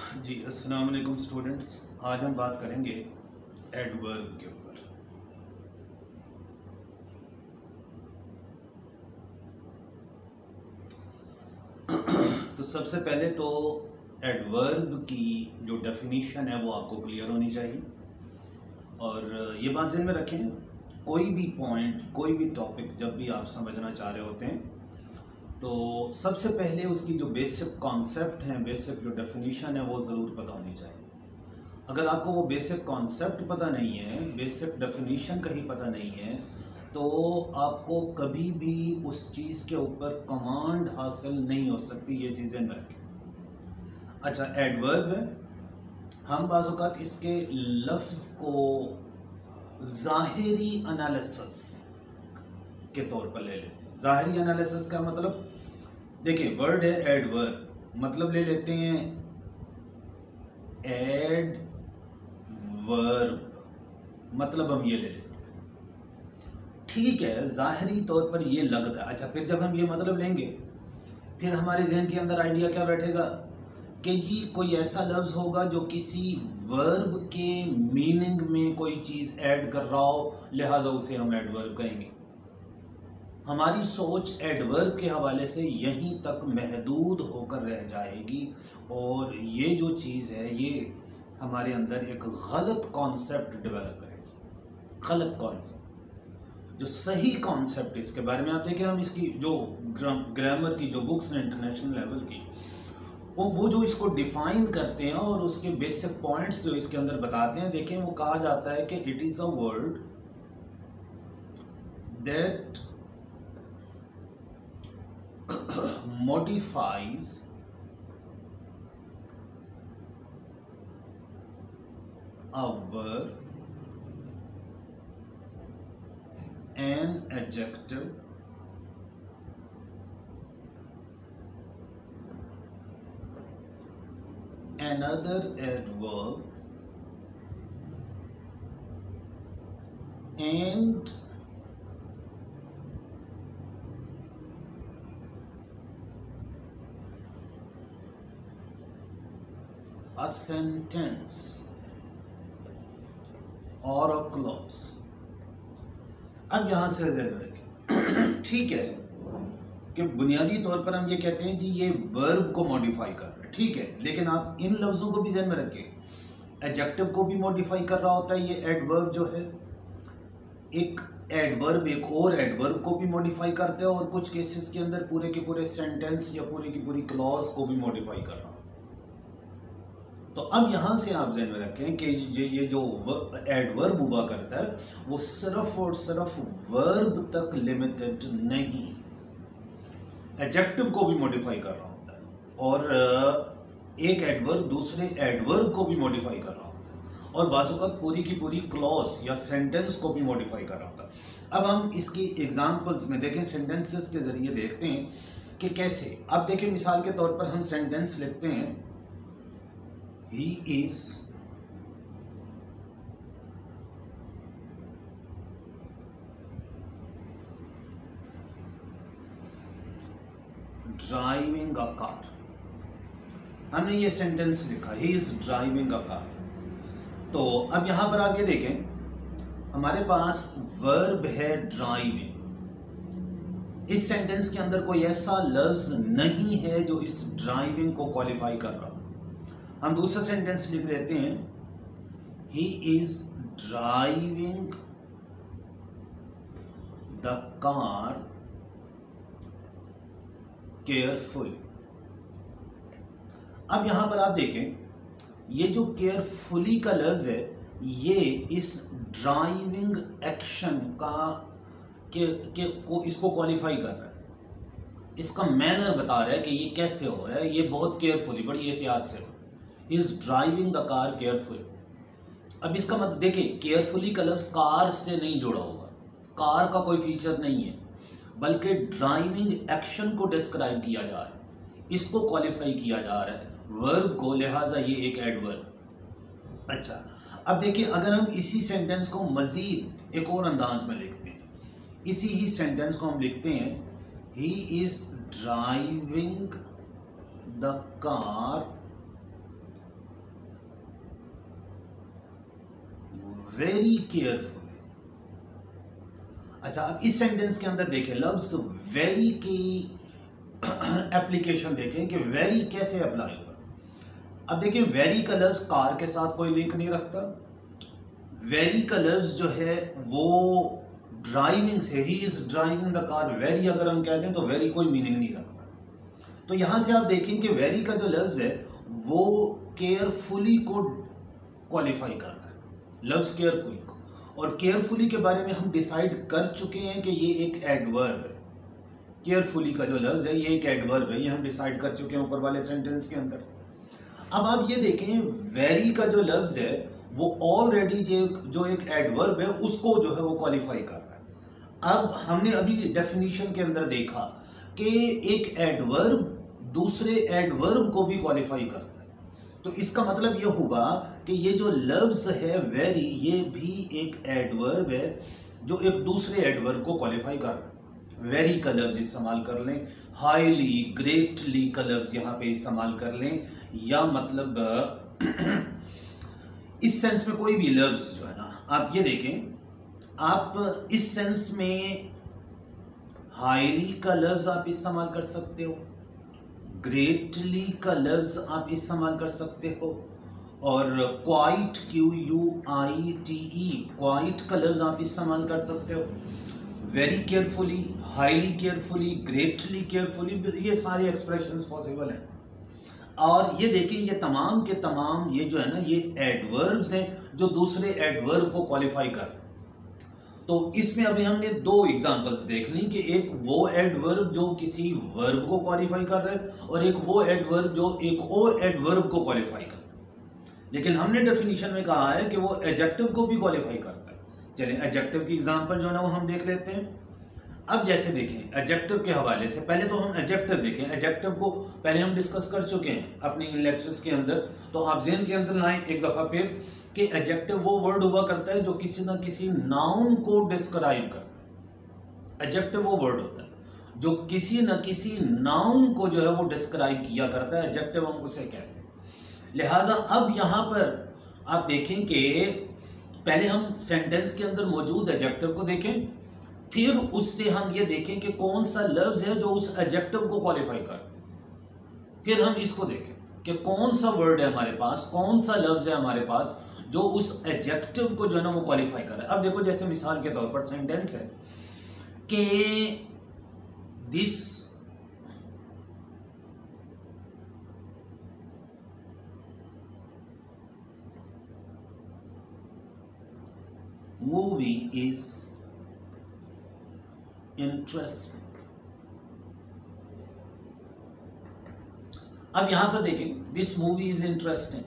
जी अस्सलाम वालेकुम स्टूडेंट्स। आज हम बात करेंगे एडवर्ब के ऊपर। तो सबसे पहले तो एडवर्ब की जो डेफिनीशन है वो आपको क्लियर होनी चाहिए और ये बात ज़हन में रखें, कोई भी पॉइंट, कोई भी टॉपिक जब भी आप समझना चाह रहे होते हैं तो सबसे पहले उसकी जो बेसिक कॉन्सेप्ट है, बेसिक जो डेफिनीशन है वो ज़रूर पता होनी चाहिए। अगर आपको वो बेसिक कॉन्सेप्ट पता नहीं है, बेसिक डेफिनीशन कहीं पता नहीं है, तो आपको कभी भी उस चीज़ के ऊपर कमांड हासिल नहीं हो सकती। ये चीज़ें न रखें। अच्छा, एडवर्ब है, हम बाज़ औक़ात इसके लफ्ज़ को ज़ाहिरी एनालिसिस के तौर पर ले लेते हैं। ज़ाहिरी एनालिसिस का मतलब, देखिए वर्ड है एडवर्ब, मतलब ले लेते हैं एड वर्ब, मतलब हम ये ले लेते हैं। ठीक है, ज़ाहिरी तौर पर ये लगता है। अच्छा, फिर जब हम ये मतलब लेंगे फिर हमारे जहन के अंदर आइडिया क्या बैठेगा कि जी कोई ऐसा लफ्ज़ होगा जो किसी वर्ब के मीनिंग में कोई चीज़ ऐड कर रहा हो, लिहाजा उसे हम एडवर्ब कहेंगे। हमारी सोच एडवर्ब के हवाले से यहीं तक महदूद होकर रह जाएगी और ये जो चीज़ है ये हमारे अंदर एक गलत कॉन्सेप्ट डेवलप करेगी। गलत कॉन्सेप्ट, जो सही कॉन्सेप्ट इसके बारे में आप देखें, हम इसकी जो ग्रामर की जो बुक्स हैं इंटरनेशनल लेवल की, वो जो इसको डिफाइन करते हैं और उसके बेसिक पॉइंट्स जो इसके अंदर बताते हैं, देखें वो कहा जाता है कि it is a word that modifies a verb, an adjective, another adverb, and a sentence or a clause। अब यहां से ज़हन में रखें, ठीक है कि बुनियादी तौर पर हम ये कहते हैं कि ये वर्ब को मॉडिफाई कर रहा है, ठीक है, लेकिन आप इन लफ्ज़ों को भी ज़हन में रखें, एडजेक्टिव को भी मॉडिफाई कर रहा होता है ये एडवर्ब जो है, एक एडवर्ब एक और एडवर्ब को भी मॉडिफाई करते हैं और कुछ केसेस के अंदर पूरे के पूरे सेंटेंस या पूरी की पूरी क्लॉज को भी मॉडिफाई कर रहा होता है। तो अब यहाँ से आप ध्यान में रखें कि ये जो एडवर्ब हुआ करता है वो सिर्फ और सिर्फ वर्ब तक लिमिटेड नहीं, एडजेक्टिव को भी मॉडिफाई कर रहा होता है और एक एडवर्ब दूसरे एडवर्ब को भी मॉडिफाई कर रहा होता है और बाज़ औक़ात पूरी की पूरी क्लॉज या सेंटेंस को भी मॉडिफाई कर रहा होता है। अब हम इसकी एग्जांपल्स में देखें, सेंटेंसेस के ज़रिए देखते हैं कि कैसे। अब देखें, मिसाल के तौर पर हम सेंटेंस लिखते हैं, He is driving a car। हमने ये सेंटेंस लिखा, He is driving a car। तो अब यहां पर आप ये देखें, हमारे पास वर्ब है ड्राइविंग। इस सेंटेंस के अंदर कोई ऐसा लफ्ज नहीं है जो इस ड्राइविंग को क्वालिफाई कर रहा। हम दूसरा सेंटेंस लिख देते हैं, he is driving the car carefully. अब यहां पर आप देखें, ये जो केयरफुली का लफ्ज है ये इस ड्राइविंग एक्शन का को इसको क्वालिफाई कर रहा है, इसका मैनर बता रहा है कि ये कैसे हो रहा है, ये बहुत केयरफुली, बड़ी एहतियात से is driving the car carefully. अब इसका मतलब देखिए, केयरफुली का लफ्ज कार से नहीं जुड़ा हुआ, कार का कोई फीचर नहीं है, बल्कि ड्राइविंग एक्शन को डिस्क्राइब किया जा रहा है, इसको क्वालिफाई किया जा रहा है वर्ब को, लिहाजा ये एक एडवर्ब। अच्छा, अब देखिए, अगर हम इसी सेंटेंस को मजीद एक और अंदाज में लिखते हैं, इसी ही सेंटेंस को हम लिखते हैं, he is driving the car very carefully. अच्छा, अब इस सेंटेंस के अंदर देखें लफ्ज वेरी की एप्लीकेशन देखें कि वेरी कैसे अप्लाई होगा। अब देखिए, वेरी का लफ्ज कार के साथ कोई लिंक नहीं रखता। वेरी का लफ्ज जो है वो ड्राइविंग से, he is driving the car, very अगर हम कहते हैं तो वेरी कोई मीनिंग नहीं रखता। तो यहां से आप देखें कि वेरी का जो लफ्ज है वो केयरफुली को क्वालिफाई कर रहा है, लफ्ज केयरफुली को। और केयरफुली के बारे में हम डिसाइड कर चुके हैं कि ये एक एडवर्ब है। केयरफुली का जो लफ्ज है ये एक एडवर्ब है, ये हम डिसाइड कर चुके हैं ऊपर वाले सेंटेंस के अंदर। अब आप ये देखें, वेरी का जो लफ्ज है वो ऑलरेडी जो एक एडवर्ब है उसको जो है वो क्वालिफाई कर रहा है। अब हमने अभी डेफिनेशन के अंदर देखा कि एक एडवर्ब दूसरे एडवर्ब को भी क्वालिफाई करता है। तो इसका मतलब ये हुआ कि ये जो लफ्ज है वेरी, ये भी एक एडवर्ब है जो एक दूसरे एडवर्ब को क्वालिफाई कर रहा है। वेरी का लफ्ज इस्तेमाल कर लें, हाईली, ग्रेटली का लफ्ज यहाँ पे इस्तेमाल कर लें, या मतलब इस सेंस में कोई भी लफ्ज जो है ना, आप ये देखें, आप इस सेंस में हाईली का लफ्ज आप इस्तेमाल कर सकते हो, ग्रेटली का लफ्ज आप इस्तेमाल कर सकते हो, और क्वाइट, QUITE, क्वाइट का लफ्ज आप इस्तेमाल कर सकते हो। Very carefully, highly carefully, greatly carefully, ये सारे एक्सप्रेशंस पॉसिबल हैं। और ये देखिए, ये तमाम के तमाम ये जो है ना, ये एडवर्ब्स हैं जो दूसरे एडवर्ब को क्वालिफाई कर। तो इसमें अभी हमने दो एग्जांपल्स देख ली कि एक वो एडवर्ब जो किसी वर्ब को क्वालिफाई कर रहा है और एक वो एडवर्ब जो एक और एडवर्ब को क्वालिफाई कर रहा है। लेकिन हमने डेफिनेशन में कहा है कि वो एडजेक्टिव को भी क्वालिफाई करता है। चलिए एडजेक्टिव की एग्जांपल जो है ना वो हम देख लेते हैं। अब जैसे देखें एडजेक्टिव के हवाले से, पहले तो हम एडजेक्टिव देखें। एडजेक्टिव को पहले हम डिस्कस कर चुके हैं अपने इन लेक्चर्स के अंदर, तो आप ज़हन के अंदर लाएं एक दफ़ा फिर कि एडजेक्टिव वो वर्ड हुआ करता है जो किसी ना किसी नाउन को डिस्क्राइब करता है। एडजेक्टिव वो वर्ड होता है जो किसी न किसी नाउन को जो है वो डिस्क्राइब किया करता है, एडजेक्टिव हम उसे कहते हैं। लिहाजा अब यहाँ पर आप देखें कि पहले हम सेंटेंस के अंदर मौजूद एडजेक्टिव को देखें, फिर उससे हम ये देखें कि कौन सा लफ्ज है जो उस एडजेक्टिव को क्वालिफाई कर, फिर हम इसको देखें कि कौन सा वर्ड है हमारे पास, कौन सा लफ्ज है हमारे पास जो उस एडजेक्टिव को जो है ना वो क्वालिफाई कर रहा है। अब देखो, जैसे मिसाल के तौर पर सेंटेंस है कि दिस मूवी इज इंटरेस्टिंग। अब यहां पर देखें, दिस मूवी इज इंटरेस्टिंग।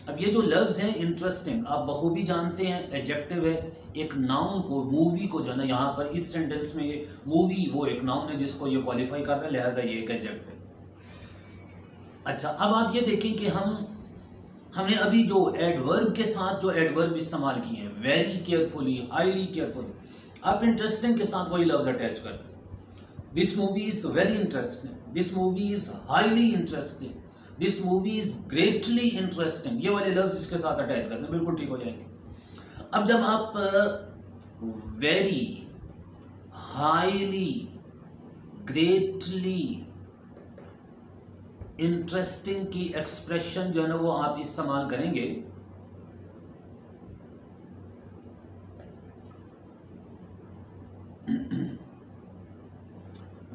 अब ये जो लफ्ज हैं इंटरेस्टिंग, आप बखूबी जानते हैं एडजेक्टिव है, एक नाउन को, मूवी को जो है ना यहाँ पर इस सेंटेंस में ये मूवी वो एक नाउन है जिसको ये क्वालिफाई कर रहा है, लिहाजा ये एक एडजेक्टिव है। अच्छा, अब आप ये देखें कि हमने अभी जो एडवर्ब के साथ जो एडवर्ब इस्तेमाल किए हैं, वेरी केयरफुली, हाईली केयरफुली, आप इंटरेस्टिंग के साथ वही लफ्ज अटैच करते हैं। This movie is very interesting, this movie is highly interesting, this movie is greatly interesting, ये वाले लफ्ज इसके साथ अटैच करते हैं, बिल्कुल ठीक हो जाएंगे। अब जब आप वेरी, हाईली, ग्रेटली, इंटरेस्टिंग की एक्सप्रेशन जो है ना वो आप इस्तेमाल करेंगे,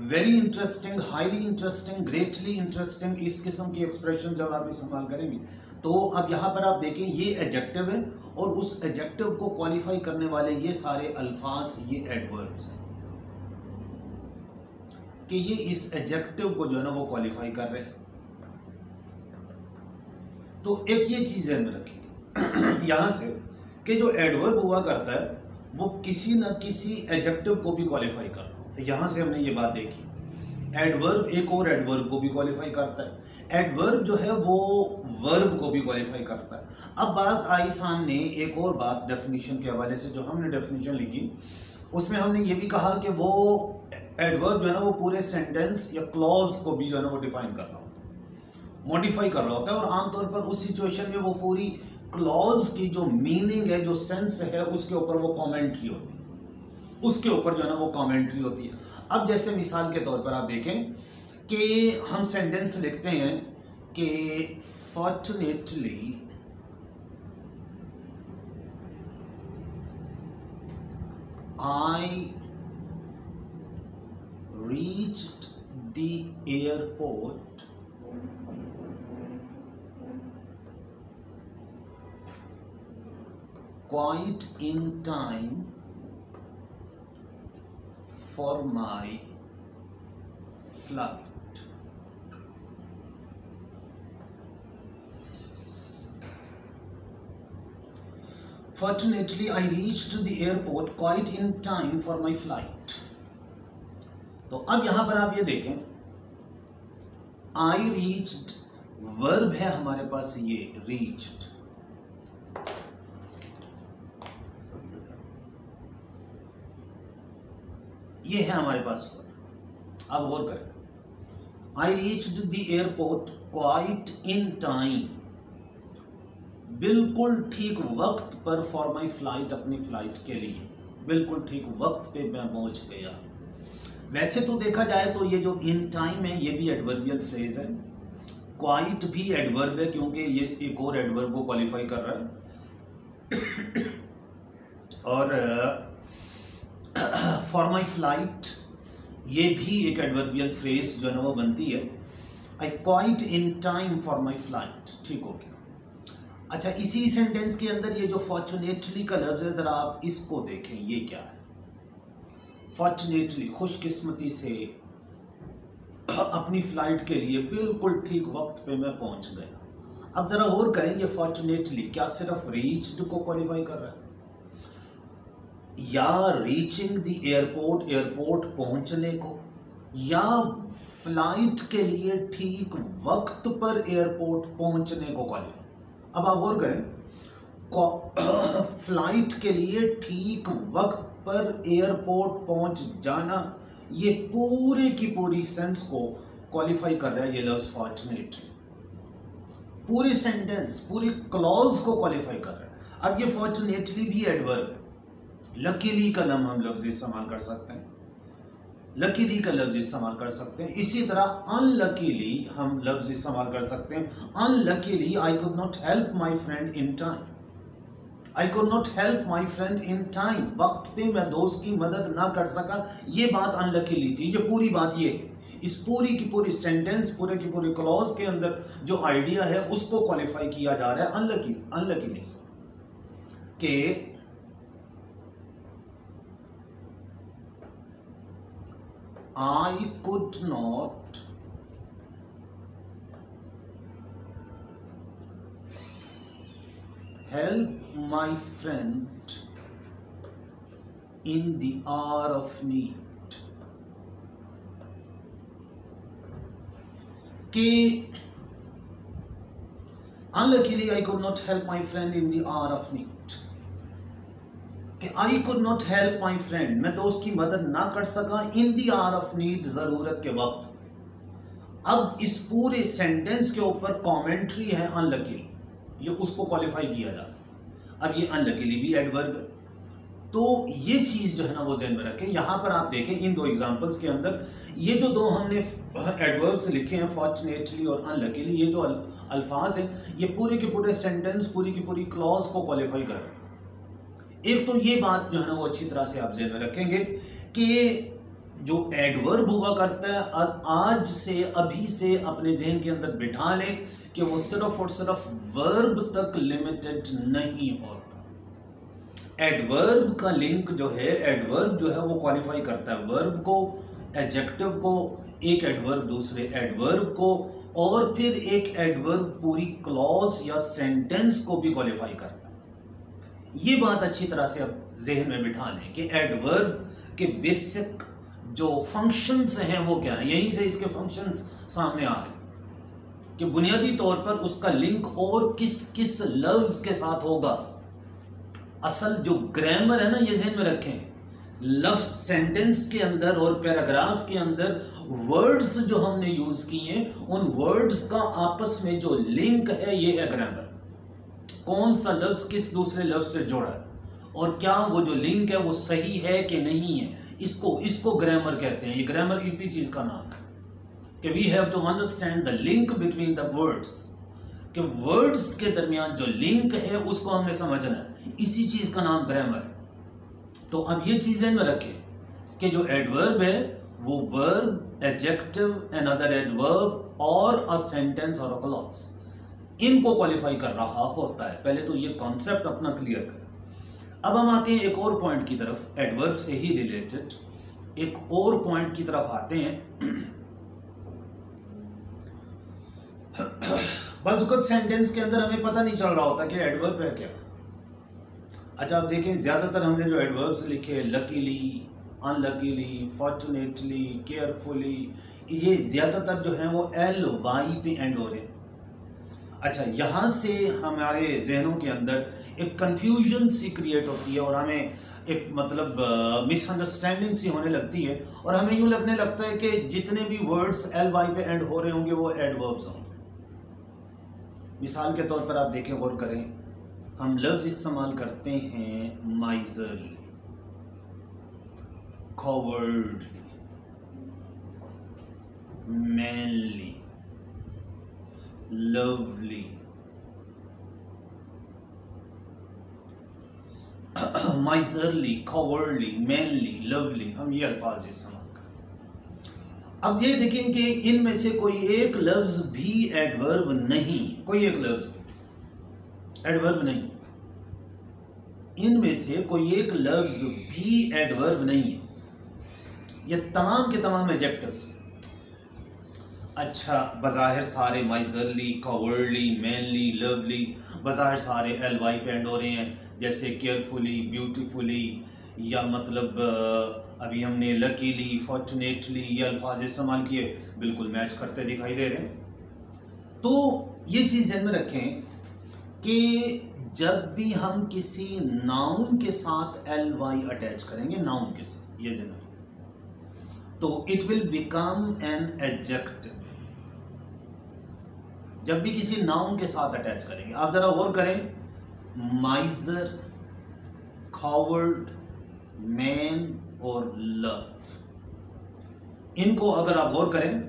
very interesting, highly interesting, greatly interesting, इस किस्म की एक्सप्रेशन जब आप इस्तेमाल करेंगे तो अब यहां पर आप देखें ये एडजेक्टिव है और उस एडजेक्टिव को क्वालिफाई करने वाले ये सारे अल्फाज ये एडवर्ब्स हैं कि ये इस एडजेक्टिव को जो है ना वो क्वालिफाई कर रहे हैं। तो एक ये चीज ध्यान में रखिए यहां से कि जो एडवर्ब हुआ करता है वो किसी न किसी एडजेक्टिव को भी क्वालिफाई कर रहा है। यहां से हमने ये बात देखी, एडवर्ब एक और एडवर्ब को भी क्वालिफाई करता है, एडवर्ब जो है वो वर्ब को भी क्वालिफाई करता है। अब बात आई सामने एक और बात डेफिनेशन के हवाले से, जो हमने डेफिनेशन लिखी उसमें हमने ये भी कहा कि वो एडवर्ब जो है ना वो पूरे सेंटेंस या क्लॉज को भी जो है ना वो डिफाइन कर रहा होता है, मॉडिफाई कर रहा होता है, और आमतौर पर उस सिचुएशन में वो पूरी क्लॉज की जो मीनिंग है, जो सेंस है, उसके ऊपर वो कमेंट्री होती है, उसके ऊपर जो है ना वो कमेंट्री होती है। अब जैसे मिसाल के तौर पर आप देखें कि हम सेंटेंस लिखते हैं कि fortunately I reached the airport quite in time for my flight. Fortunately, I reached the airport quite in time for my flight. तो अब यहां पर आप ये देखें, I reached वर्ब है हमारे पास, ये reached, ये है हमारे पास वर्ब। अब गौर करें, I reached the airport quite in time, बिल्कुल ठीक वक्त पर, फॉर माई फ्लाइट, अपनी फ्लाइट के लिए बिल्कुल ठीक वक्त पे मैं पहुंच गया। वैसे तो देखा जाए तो ये जो इन टाइम है ये भी एडवर्बियल फ्रेज है, क्वाइट भी एडवर्ब है क्योंकि ये एक और एडवर्ब को क्वालिफाई कर रहा है, और फॉर माई फ्लाइट ये भी एक एडवर्बियल फ्रेज जो है ना वो बनती है, I quite in time for my flight. ठीक हो गया। अच्छा, इसी सेंटेंस के अंदर ये जो फॉर्चुनेटली का लफ्ज है, जरा आप इसको देखें, ये क्या है? फॉर्चुनेटली, खुशकिस्मती से अपनी फ्लाइट के लिए बिल्कुल ठीक वक्त पे मैं पहुंच गया। अब जरा गौर करें, ये फॉर्चुनेटली क्या सिर्फ रीच्ड को क्वालिफाई कर रहा है, या रीचिंग द एयरपोर्ट, एयरपोर्ट पहुंचने को, या फ्लाइट के लिए ठीक वक्त पर एयरपोर्ट पहुंचने को क्वालिफाई? अब आप गौर करें, फ्लाइट के लिए ठीक वक्त पर एयरपोर्ट पहुंच जाना, ये पूरे की पूरी सेंस को क्वालिफाई कर रहा है ये लफ्ज फॉर्चुनेटली, पूरे सेंटेंस, पूरी क्लॉज को क्वालिफाई कर रहा है। अब ये फॉर्चुनेटली भी एडवर्ब है, लकीली का लम हम लफ्ज इस्तेमाल कर सकते हैं, लकीली का लफ्ज इस्तेमाल कर सकते हैं। इसी तरह अनलकीली हम लफ्ज इस्तेमाल कर सकते हैं, unluckily I could not help my friend in time, I could not help my friend in time, वक्त पे मैं दोस्त की मदद ना कर सका, ये बात अनलकीली थी। ये पूरी बात ये है, इस पूरी की पूरी सेंटेंस, पूरे की पूरी क्लॉज के अंदर जो आइडिया है उसको क्वालिफाई किया जा रहा है अनलकीली से, कि I could not help my friend in the hour of need, कि unluckily I could not help my friend in the hour of need, कि I could not help my friend, मैं दोस्त की मदद ना कर सका, इन दी आवर ऑफ नीड, जरूरत के वक्त। अब इस पूरे सेंटेंस के ऊपर कमेंट्री है अनलकीली, ये उसको क्वालिफाई किया जाता है। अब ये अनलकीली भी एडवर्ब है, तो ये चीज जो है ना वो ज़हन में रखें। यहां पर आप देखें इन दो एग्जांपल्स के अंदर ये जो दो हमने एडवर्ब्स लिखे हैं, फॉर्चुनेटली और अनलकीली, ये जो अल्फाज हैं ये पूरे के पूरे सेंटेंस, पूरी की पूरी क्लॉज को क्वालिफाई कर रहे हैं। एक तो ये बात जो है ना वो अच्छी तरह से आप ज़हन में रखेंगे कि जो एडवर्ब हुआ करता है, और आज से, अभी से अपने जहन के अंदर बिठा लें कि वो सिर्फ और सिर्फ वर्ब तक लिमिटेड नहीं होता। एडवर्ब का लिंक जो है, एडवर्ब जो है वो क्वालिफाई करता है वर्ब को, एडजेक्टिव को, एक एडवर्ब दूसरे एडवर्ब को, और फिर एक एडवर्ब पूरी क्लॉज या सेंटेंस को भी क्वालिफाई करता है। ये बात अच्छी तरह से अब जहन में बिठा लें कि एडवर्ब के बेसिक जो फंक्शंस हैं वो क्या है। यहीं से इसके फंक्शंस सामने आ रहे हैं कि बुनियादी तौर पर उसका लिंक और किस किस लफ्ज के साथ होगा। असल जो ग्रामर है ना, ये जहन में रखें, लफ्ज सेंटेंस के अंदर और पैराग्राफ के अंदर वर्ड्स जो हमने यूज किए हैं, उन वर्ड्स का आपस में जो लिंक है ये है ग्रामर। कौन सा लफ्ज किस दूसरे लफ्ज से जोड़ा है और क्या वो जो लिंक है वो सही है कि नहीं है, इसको ग्रामर कहते हैं। ये ग्रामर इसी चीज का नाम है कि we have to understand the link between the words, कि वर्ड्स के दरमियान जो लिंक है उसको हमने समझना है, इसी चीज का नाम ग्रामर है। तो अब ये चीजें में रखें कि जो एडवर्ब है वो वर्ब, एडजेक्टिव, अनदर एडवर्ब और अ सेंटेंस और अ क्लॉज, इनको क्वालिफाई कर रहा होता है। पहले तो ये कॉन्सेप्ट अपना क्लियर करें। अब हम आते हैं एक और पॉइंट की तरफ, एडवर्ब से ही रिलेटेड एक और पॉइंट की तरफ आते हैं। बस कुछ सेंटेंस के अंदर हमें पता नहीं चल रहा होता कि एडवर्ब है क्या। अच्छा आप देखें, ज्यादातर हमने जो एडवर्ब्स लिखे, लकीली, अनलकीली, फॉर्चुनेटली, केयरफुली, ये ज्यादातर जो है वो एल वाई पे एंड हो रहे हैं। अच्छा, यहां से हमारे जहनों के अंदर एक कंफ्यूजन सी क्रिएट होती है और हमें एक मतलब मिसअंडरस्टैंडिंग सी होने लगती है और हमें यूं लगने लगता है कि जितने भी वर्ड्स एल वाई पे एंड हो रहे होंगे वो एडवर्ब्स होंगे। मिसाल के तौर पर आप देखें, गौर करें, हम लफ्ज इस्तेमाल करते हैं miserly, cowardly, manly, lovely, miserly, cowardly, manly, lovely, हम ये अल्फाज इस्तेमाल करें। अब ये देखें कि इनमें से कोई एक लफ्ज भी एडवर्ब नहीं, कोई एक लफ्ज भी एडवर्ब नहीं, इनमें से कोई एक लफ्ज भी एडवर्ब नहीं है, ये तमाम के तमाम एडजेक्टिव्स। अच्छा, बज़ाहिर सारे माइजरली, कॉवर्डली, मैनली, लवली बज़ाहिर सारे एल वाई पे एंड हो रहे हैं, जैसे केयरफुली, ब्यूटीफुली, या मतलब अभी हमने लकीली, फॉर्चुनेटली ये अल्फाज इस्तेमाल किए, बिल्कुल मैच करते दिखाई दे रहे हैं। तो ये चीज़ ध्यान में रखें कि जब भी हम किसी नाउन के साथ एल वाई अटैच करेंगे, नाउन के साथ, ये ध्यान रखें, तो it will become an adjective. जब भी किसी नाउन के साथ अटैच करेंगे, आप जरा गौर करें, माइजर, कॉवर्ड, मैन और लव, इनको अगर आप गौर करें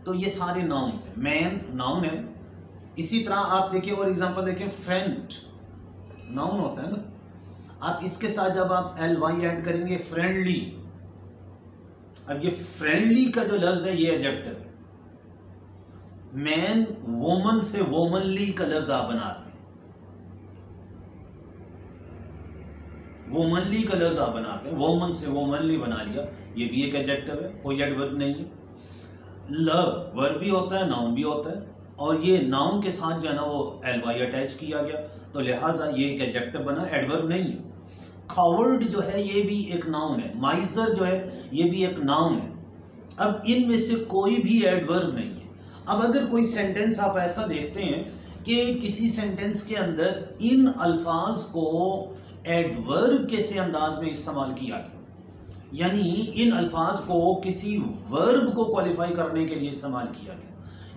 तो ये सारे नाउन्स हैं। मैन नाउन है, इसी तरह आप देखिए और एग्जांपल देखें, फ्रेंड नाउन होता है ना, आप इसके साथ जब आप एल वाई ऐड करेंगे, फ्रेंडली, अब ये फ्रेंडली का जो लफ्ज है ये एडजेक्टिव है। मैन, वोमन से वोमनली का लफ्ज आप बनाते हैं, वोमनली का लफ्ज आप बनाते हैं, वोमन से वोमनली बना लिया, ये भी एक एडजेक्टिव है, कोई एडवर्ब नहीं है। लव वर्ब भी होता है, नाउन भी होता है, और ये नाउन के साथ जो है ना वो एल वाई अटैच किया गया, तो लिहाजा ये एक एडजेक्टिव बना, एडवर्ब नहीं है। कॉवर्ड जो है ये भी एक नाउन है, माइजर जो है ये भी एक नाउन है। अब इनमें से कोई भी एडवर्ब नहीं है। अब अगर कोई सेंटेंस आप ऐसा देखते हैं कि किसी सेंटेंस के अंदर इन अल्फाज को एडवर्ब के से अंदाज में इस्तेमाल किया गया, यानी इन अल्फाज को किसी वर्ब को क्वालिफाई करने के लिए इस्तेमाल किया गया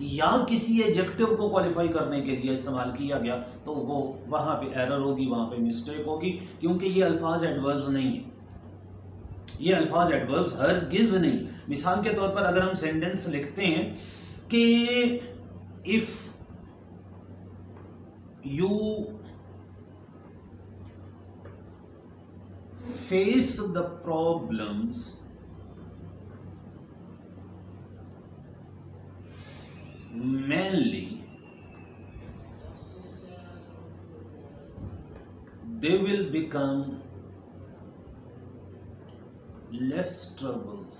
या किसी एडजेक्टिव को क्वालिफाई करने के लिए इस्तेमाल किया गया, तो वो वहां पे एरर होगी, वहां पे मिस्टेक होगी, क्योंकि ये अल्फाज एडवर्ब्स नहीं है, ये अल्फाज एडवर्ब्स हरगिज नहीं। मिसाल के तौर पर अगर हम सेंटेंस लिखते हैं कि if you face the problems mainly they will become less troubles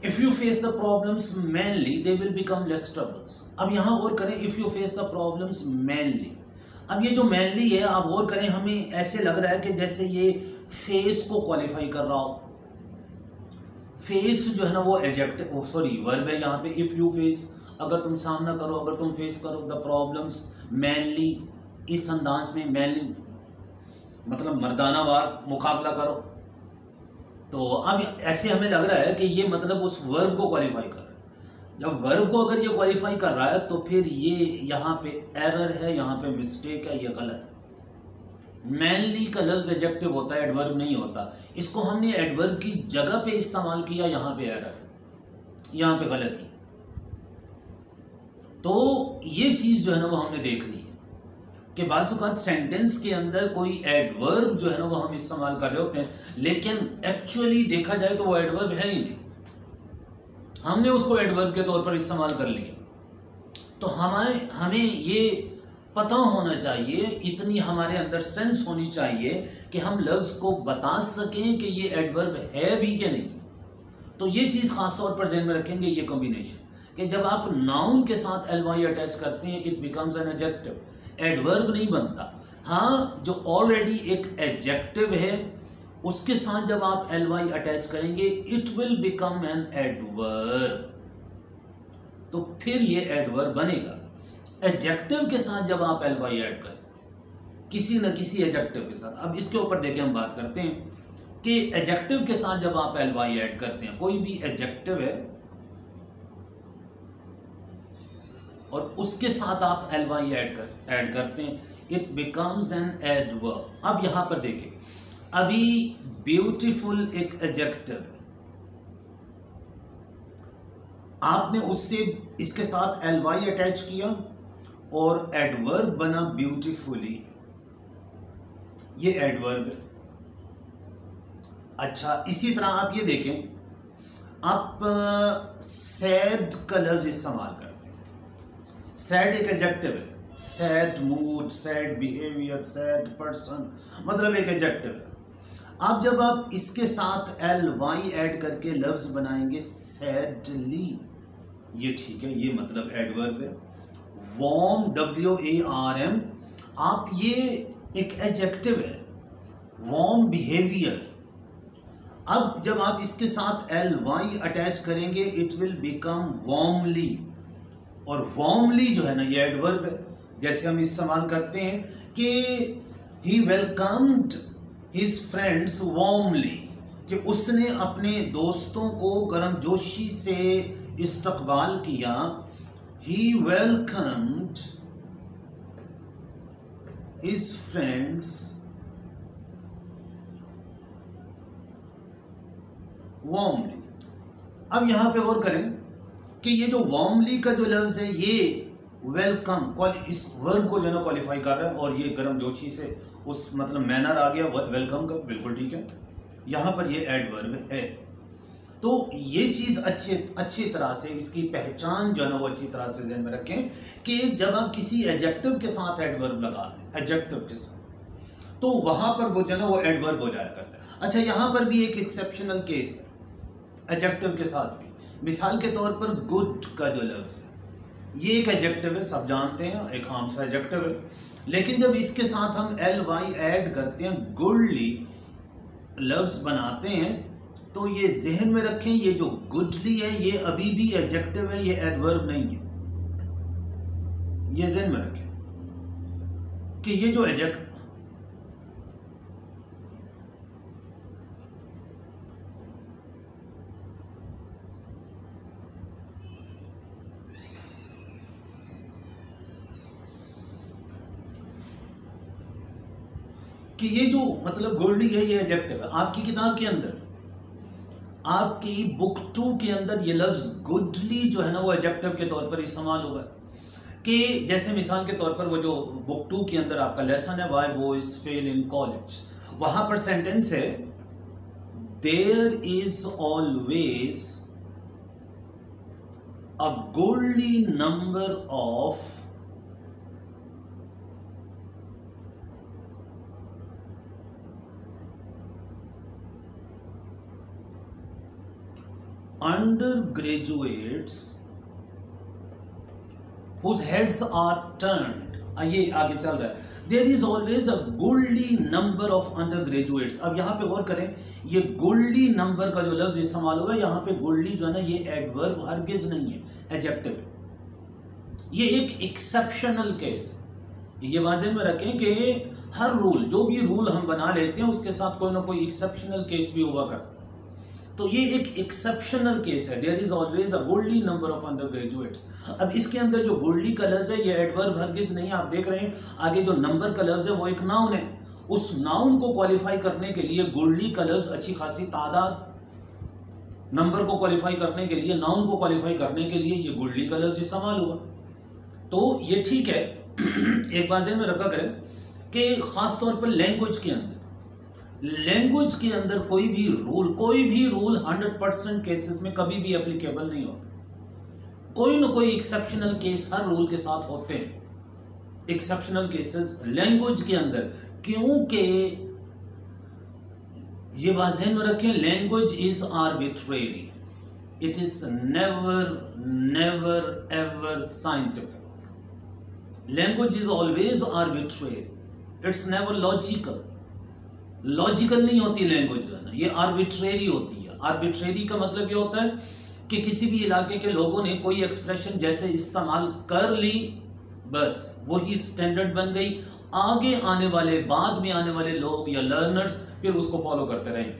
if you face the problems mainly they will become less troubles। अब यहां गौर करें, if you face the problems mainly, अब ये जो mainly है आप गौर करें, हमें ऐसे लग रहा है कि जैसे ये फेस को क्वालिफाई कर रहा हो। फेस जो है ना वो एडजेक्टिव, सॉरी वर्ब है यहाँ पे। इफ यू फेस, अगर तुम सामना करो, अगर तुम फेस करो द प्रॉब्लम्स मैनली, इस अंदाज में मैनली मतलब मर्दानावार मुकाबला करो, तो अब ऐसे हमें लग रहा है कि ये मतलब उस वर्ब को क्वालिफाई कर रहा है। जब वर्ब को अगर ये क्वालिफाई कर रहा है तो फिर ये यहाँ पे एरर है, यहाँ पे मिस्टेक है, ये गलत है। मैनली का लफ्ज एडजेक्टिव होता है, एडवर्ब नहीं होता। इसको हमने एडवर्ब की जगह पे इस्तेमाल किया, यहाँ पे एरर, यहाँ पे गलती। तो ये चीज जो है ना वो हमने देखनी है कि बाज़ औक़ात सेंटेंस के अंदर कोई एडवर्ब जो है ना वो हम इस्तेमाल कर रहे होते हैं, लेकिन एक्चुअली देखा जाए तो वो एडवर्ब है ही नहीं, हमने उसको एडवर्ब के तौर पर इस्तेमाल कर लिया। तो हमें ये पता होना चाहिए, इतनी हमारे अंदर सेंस होनी चाहिए कि हम लफ्ज़ को बता सकें कि ये एडवर्ब है भी कि नहीं। तो ये चीज़ ख़ास तौर पर ध्यान में रखेंगे, ये कॉम्बिनेशन कि जब आप नाउन के साथ ly अटैच करते हैं it becomes an adjective, adverb नहीं बनता। हाँ, जो ऑलरेडी एक एडजेक्टिव है उसके साथ जब आप ly अटैच करेंगे it will become an adverb, तो फिर ये एडवर्ब बनेगा। एडजेक्टिव के साथ जब आप ly ऐड करें, किसी न किसी एडजेक्टिव के साथ, अब इसके ऊपर देखिए हम बात करते हैं कि एडजेक्टिव के साथ जब आप ly ऐड करते हैं, कोई भी एडजेक्टिव है और उसके साथ आप ly ऐड करते हैं, इट बिकम्स एन एडवर्ब। अब यहां पर देखें, अभी ब्यूटीफुल एक एडजेक्टिव, आपने उससे इसके साथ ly अटैच किया और एडवर्ब बना ब्यूटीफुली, ये एडवर्ब है। अच्छा, इसी तरह आप ये देखें, आप सैड का लफ्ज इस्तेमाल करते हैं, सैड एक एडजेक्टिव है, sad mood, sad behaviour, sad person, मतलब एक एडजेक्टिव है। आप जब आप इसके साथ ly ऐड करके लफ्ज बनाएंगे सैडली, ये ठीक है, ये मतलब एडवर्ब है। वार्म, WARM, आप ये एक एडजेक्टिव है, वार्म बिहेवियर। अब जब आप इसके साथ ly अटैच करेंगे इट विल बिकम वार्मली, और वार्मली जो है ना ये एडवर्ब है। जैसे हम इस्तेमाल करते हैं कि ही वेलकम्ड हिज फ्रेंड्स वार्मली, कि उसने अपने दोस्तों को गर्मजोशी से इस्तकबाल किया। ही वेलकम्ड हिज फ्रेंड्स वार्मली। अब यहां पे गौर करें कि ये जो वार्मली का जो लफ्ज है ये वेलकम, इस वर्ब को जो है ना क्वालिफाई कर रहा है, और ये गर्मजोशी से उस मतलब मैनर आ गया वेलकम का, बिल्कुल ठीक है। यहाँ पर ये एडवर्ब है। तो ये चीज़ अच्छी तरह से इसकी पहचान जो है ना वो अच्छी तरह से ध्यान में रखें कि जब आप किसी एडजेक्टिव के साथ एडवर्ब लगाते हैं, एडजेक्टिव के साथ, तो वहाँ पर वो जो है ना वो एडवर्ब हो जाया करता है। अच्छा, यहाँ पर भी एक एक्सेप्शनल केस है एडजेक्टिव के साथ भी। मिसाल के तौर पर गुड का जो लफ्ज़ है, ये एक एडजेक्टिव है, सब जानते हैं, एक आम सा एडजेक्टिव है, लेकिन जब इसके साथ हम ly ऐड करते हैं, गुडली लफ्ज बनाते हैं, तो ये जहन में रखें, ये जो गुडली है ये अभी भी एडजेक्टिव है, ये एडवर्ब नहीं है। ये जहन में रखें कि ये जो एडजेक्टिव, कि ये जो मतलब गोल्डी है ये एडजेक्टिव है। आपकी किताब के अंदर, आपकी बुक 2 के अंदर ये लफ्ज गुडली जो है ना वो एडजेक्टिव के तौर पर इस्तेमाल हुआ है। कि जैसे मिसाल के तौर पर वो जो बुक 2 के अंदर आपका लेसन है why boys fail in college, वहां पर सेंटेंस है देयर इज ऑलवेज अ गोल्डी number of undergraduates whose heads are turned, ये आगे चल रहा है, there is always a goodly number of undergraduates। अब यहाँ पे गौर करें, ये गोल्डी नंबर का जो लफ्ज इस्तेमाल हुआ है, यहाँ पे गोल्डी जो है ना ये एडवर्ब हरगिज नहीं है, एडजेक्टिव है। ये एक एक्सेप्शनल केस, ये वाज़ेह में रखें कि हर रूल, जो भी रूल हम बना लेते हैं उसके साथ कोई ना कोई एक्सेप्शनल केस भी हुआ करता है। तो ये एक एक्सेप्शनल केस है। देयर इज ऑलवेज अ गोल्डी नंबर ऑफ अंडर ग्रेजुएट्स। अब इसके अंदर जो गोल्डी का लफ्ज है ये एडवर्ब हरगिज नहीं, आप देख रहे हैं आगे जो नंबर का लफ्ज है वो एक नाउन है। उस नाउन को क्वालिफाई करने के लिए गोल्डी का लफ्ज अच्छी खासी तादाद, नंबर को क्वालिफाई करने के लिए, नाउन को क्वालिफाई करने के लिए ये गोल्डी का लफ्ज इस्तेमाल हुआ। तो ये ठीक है। एक बात ज़हन में रखा करें कि खास तौर पर लैंग्वेज के अंदर कोई भी रूल 100% केसेस में कभी भी एप्लीकेबल नहीं होता। कोई ना कोई एक्सेप्शनल केस हर रूल के साथ होते हैं। एक्सेप्शनल केसेस लैंग्वेज के अंदर, क्योंकि ये बात ध्यान में रखें, language is arbitrary, it is never ever scientific. Language is always arbitrary, it's never logical नहीं होती लैंग्वेज, ये आर्बिट्रेरी होती है। आर्बिट्रेरी का मतलब ये होता है कि किसी भी इलाके के लोगों ने कोई एक्सप्रेशन जैसे इस्तेमाल कर ली, बस वही स्टैंडर्ड बन गई। आगे आने वाले, बाद में आने वाले लोग या लर्नर्स फिर उसको फॉलो करते रहेंगे।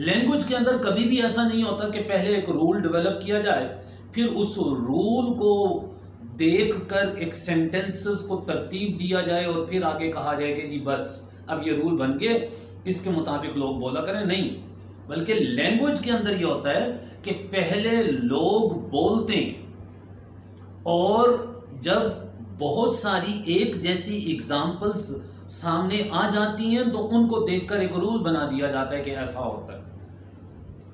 लैंग्वेज के अंदर कभी भी ऐसा नहीं होता कि पहले एक रूल डेवलप किया जाए, फिर उस रूल को देखकर एक सेंटेंसेस को तरतीब दिया जाए और फिर आगे कहा जाए कि जी बस अब ये रूल बन गए, इसके मुताबिक लोग बोला करें। नहीं, बल्कि लैंग्वेज के अंदर ये होता है कि पहले लोग बोलते हैं और जब बहुत सारी एक जैसी एग्जाम्पल्स सामने आ जाती हैं तो उनको देखकर एक रूल बना दिया जाता है कि ऐसा होता है।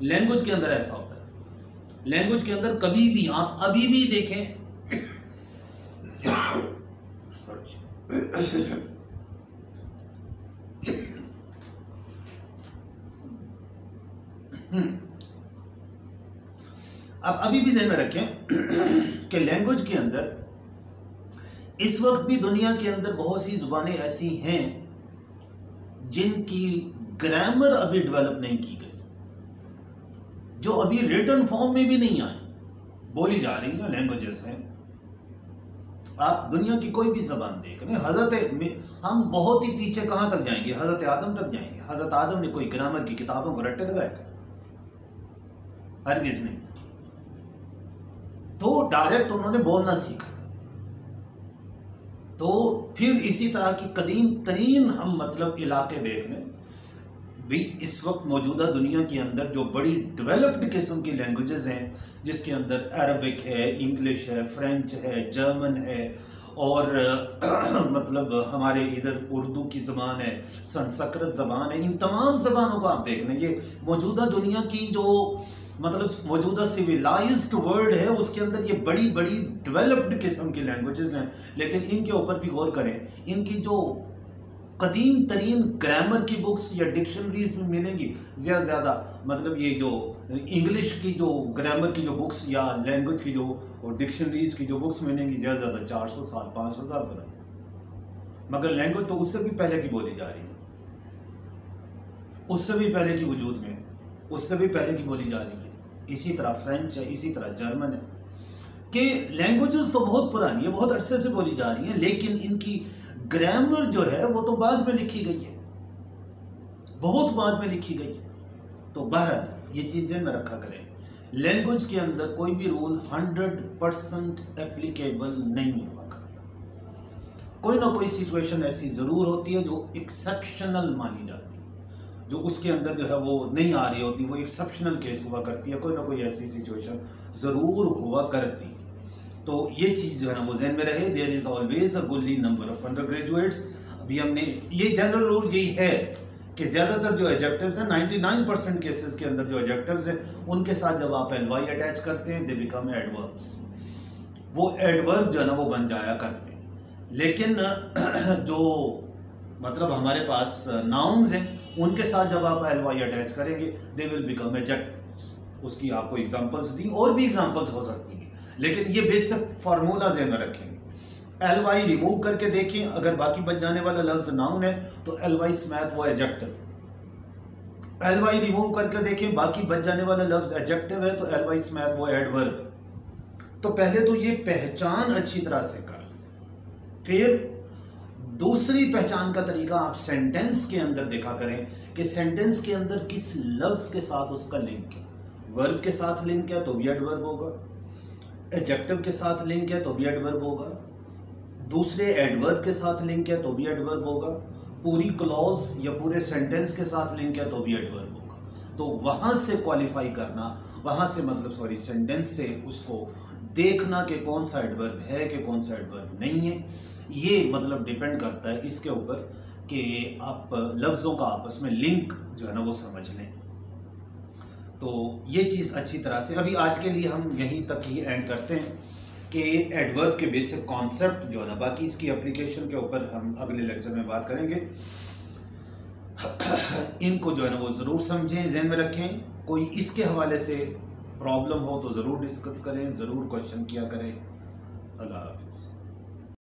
लैंग्वेज के अंदर ऐसा होता है। लैंग्वेज के अंदर कभी भी, आप अभी भी देखें अब अभी भी ध्यान में रखें कि लैंग्वेज के अंदर इस वक्त भी दुनिया के अंदर बहुत सी जुबानें ऐसी हैं जिनकी ग्रामर अभी डेवलप नहीं की गई, जो अभी रिटन फॉर्म में भी नहीं आई, बोली जा रही हैं लैंग्वेजेस हैं। आप दुनिया की कोई भी जबान देख लें, हम बहुत ही पीछे कहां तक जाएंगे, हजरत आदम तक जाएंगे। हजरत आदम ने कोई ग्रामर की किताबों को रट्टे लगाए थे? हरगिज नहीं। तो डायरेक्ट उन्होंने बोलना सीखा। तो फिर इसी तरह की कदीम तरीन हम मतलब इलाके देख लें भी, इस वक्त मौजूदा दुनिया के अंदर जो बड़ी डेवलप्ड किस्म की लैंग्वेजेस हैं, जिसके अंदर अरबिक है, इंग्लिश है, फ्रेंच है, जर्मन है और मतलब हमारे इधर उर्दू की ज़बान है, संस्कृत ज़बान है, इन तमाम ज़बानों को आप देख लें। ये मौजूदा दुनिया की जो मतलब मौजूदा सिविलाइज्ड वर्ल्ड है, उसके अंदर ये बड़ी बड़ी डेवलप्ड किस्म की लैंग्वेजेस हैं। लेकिन इनके ऊपर भी गौर करें, इनकी जो कदीम तरीन ग्रामर की बुक्स या डिक्शनरीज में मिलेंगी ज़्यादा मतलब ये जो इंग्लिश की जो ग्रामर की जो बुक्स या लैंग्वेज की जो डिक्शनरीज की जो बुक्स मिलेंगी ज़्यादा 400 साल 500 साल पुरानी, मगर लैंग्वेज तो उससे भी पहले की बोली जा रही है, उससे भी पहले की वजूद में, उससे भी पहले की बोली जा रही है। इसी तरह फ्रेंच है, इसी तरह जर्मन है कि लैंग्वेजेस तो बहुत पुरानी है, बहुत अरसे से बोली जा रही हैं, लेकिन इनकी ग्रामर जो है वो तो बाद में लिखी गई है, बहुत बाद में लिखी गई है। तो बहरहाल ये चीज़ें में रखा करें, लैंग्वेज के अंदर कोई भी रूल 100% एप्लीकेबल नहीं हुआ करता। कोई ना कोई सिचुएशन ऐसी ज़रूर होती है जो एक्सेप्शनल मानी जाती है, जो उसके अंदर जो है वो नहीं आ रही होती, वो एक्सेप्शनल केस हुआ करती है, कोई ना कोई ऐसी सिचुएशन ज़रूर हुआ करती है। तो ये चीज़ जो है ना वो जहन में रहे, देयर इज़ ऑलवेज अ गोल्डी नंबर ऑफ अंडर ग्रेजुएट्स। अभी हमने ये जनरल रूल यही है कि ज़्यादातर जो एडजेक्टिव्स हैं 99% केसेस के अंदर जो एडजेक्टिव्स हैं उनके साथ जब आप एलवाई अटैच करते हैं दे बिकम एडवर्ब्स, वो एडवर्ब जो है ना वो बन जाया करते हैं। लेकिन जो मतलब हमारे पास नाउन्स हैं उनके साथ जब आप एलवाई अटैच करेंगे दे विल बिकम एडजेक्टिव्स। उसकी आपको एग्जांपल्स दी, और भी एग्जांपल्स हो सकती हैं, लेकिन ये बेसिक फार्मूला ज़हन में रखेंगे। एलवाई रिमूव करके देखें, अगर बाकी बच जाने वाला लफ्ज़ नाउन है तो एलवाई स्मैथ वो एडजेक्टिव। एलवाई रिमूव करके देखें, बाकी बच जाने वाला लफ्ज़ एडजेक्टिव है तो एलवाई स्मैथ वो एडवर्ब। तो पहले तो ये पहचान अच्छी तरह से कर, फिर दूसरी पहचान का तरीका आप सेंटेंस के अंदर देखा करें कि सेंटेंस के अंदर किस लफ्ज के साथ उसका लिंक है। वर्ब के साथ लिंक है तो भी एडवर्ब होगा, एडजेक्टिव के साथ लिंक है तो भी एडवर्ब होगा, दूसरे एडवर्ब के साथ लिंक है तो भी एडवर्ब होगा, पूरी क्लॉज या पूरे सेंटेंस के साथ लिंक है तो भी एडवर्ब होगा। तो वहाँ से क्वालिफाई करना, वहाँ से मतलब सेंटेंस से उसको देखना कि कौन सा एडवर्ब है कि कौन सा एडवर्ब नहीं है, ये मतलब डिपेंड करता है इसके ऊपर कि आप लफ्ज़ों का आपस में लिंक जो है ना वो समझ लें। तो ये चीज़ अच्छी तरह से अभी आज के लिए हम यहीं तक ही एंड करते हैं कि एडवर्ब के बेसिक कॉन्सेप्ट जो है ना, बाकी इसकी एप्लीकेशन के ऊपर हम अगले लेक्चर में बात करेंगे। इनको जो है ना वो ज़रूर समझें, ज़हन में रखें। कोई इसके हवाले से प्रॉब्लम हो तो ज़रूर डिस्कस करें, ज़रूर क्वेश्चन किया करें। अल्लाह हाफ़िज़।